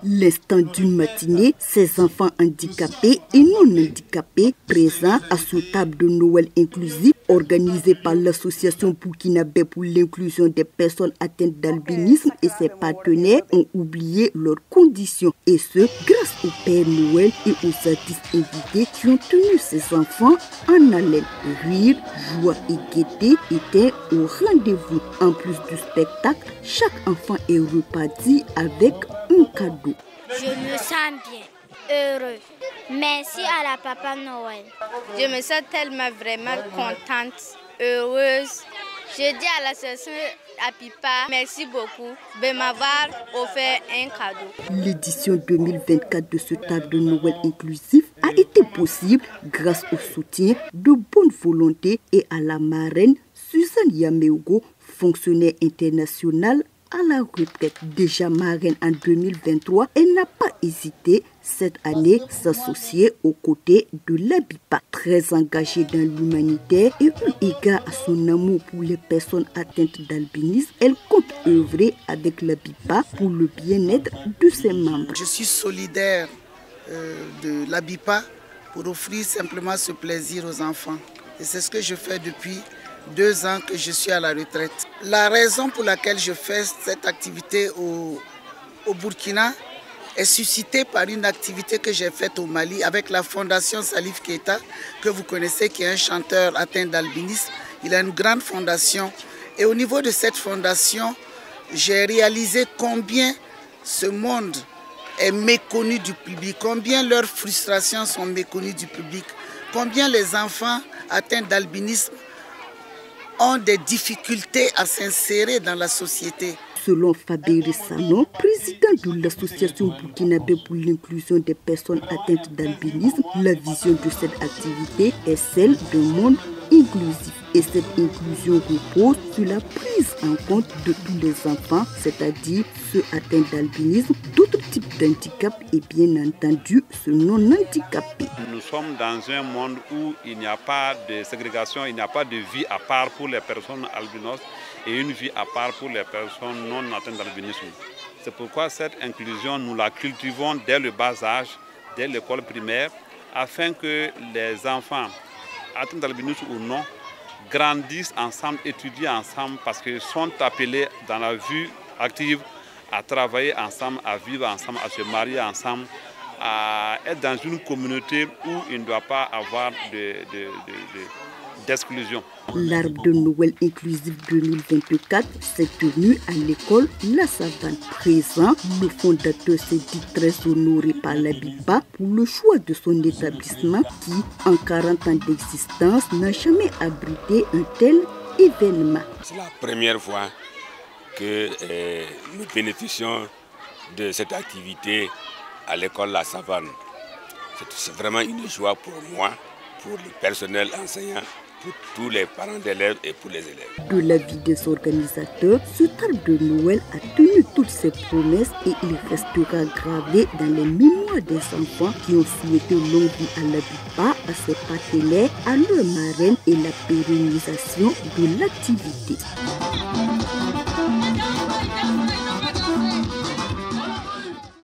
L'instant d'une matinée, ces enfants handicapés et non handicapés présents à ce table de Noël inclusive organisée par l'association burkinabé pour l'inclusion des personnes atteintes d'albinisme et ses partenaires ont oublié leurs conditions, et ce grâce au Père Noël et aux artistes invités qui ont tenu ces enfants en haleine. Rire, joie et gaieté étaient au rendez-vous. En plus du spectacle, chaque enfant est reparti avec un cadeau. Je me sens bien, heureux. Merci à la Papa Noël. Je me sens tellement vraiment contente, heureuse. Je dis à l'association Apipa, merci beaucoup de m'avoir offert un cadeau. L'édition 2024 de ce table de Noël inclusif a été possible grâce au soutien de bonne volonté et à la marraine Suzanne Yameogo, fonctionnaire internationale à la retraite. Déjà marraine en 2023, elle n'a pas hésité cette année s'associer aux côtés de l'Abipa. Très engagée dans l'humanitaire et eu égard à son amour pour les personnes atteintes d'albinisme, elle compte œuvrer avec l'Abipa pour le bien-être de ses membres. Je suis solidaire de l'Abipa pour offrir simplement ce plaisir aux enfants. Et c'est ce que je fais depuis 2 ans que je suis à la retraite. La raison pour laquelle je fais cette activité au Burkina est suscitée par une activité que j'ai faite au Mali avec la fondation Salif Keita, que vous connaissez, qui est un chanteur atteint d'albinisme. Il a une grande fondation. Et au niveau de cette fondation, j'ai réalisé combien ce monde est méconnu du public, combien leurs frustrations sont méconnues du public, combien les enfants atteints d'albinisme ont des difficultés à s'insérer dans la société. Selon Fabéry Sanon, président de l'association burkinabé pour l'inclusion des personnes atteintes d'albinisme, la vision de cette activité est celle d'un monde inclusif. Et cette inclusion repose sur la prise en compte de tous les enfants, c'est-à-dire ceux atteints d'albinisme, d'autres types d'handicap et bien entendu ceux non handicapés. Nous sommes dans un monde où il n'y a pas de ségrégation, il n'y a pas de vie à part pour les personnes albinos et une vie à part pour les personnes non atteintes d'albinisme. C'est pourquoi cette inclusion, nous la cultivons dès le bas âge, dès l'école primaire, afin que les enfants atteints d'albinisme ou non grandissent ensemble, étudient ensemble, parce qu'ils sont appelés dans la vie active à travailler ensemble, à vivre ensemble, à se marier ensemble, à être dans une communauté où il ne doit pas avoir d'exclusion. L'arbre de Noël inclusif 2024 s'est tenu à l'école La Savane. Présent, le fondateur s'est dit très honoré par l'Abipa pour le choix de son établissement qui, en 40 ans d'existence, n'a jamais abrité un tel événement. C'est la première fois que nous bénéficions de cette activité à l'école La Savane. C'est vraiment une joie pour moi, pour le personnel enseignant, pour tous les parents d'élèves et pour les élèves. De l'avis des organisateurs, ce table de Noël a tenu toutes ses promesses et il restera gravé dans les mémoires des enfants qui ont souhaité longue vie à l'Abipa, à ses partenaires, à leur marraine et la pérennisation de l'activité.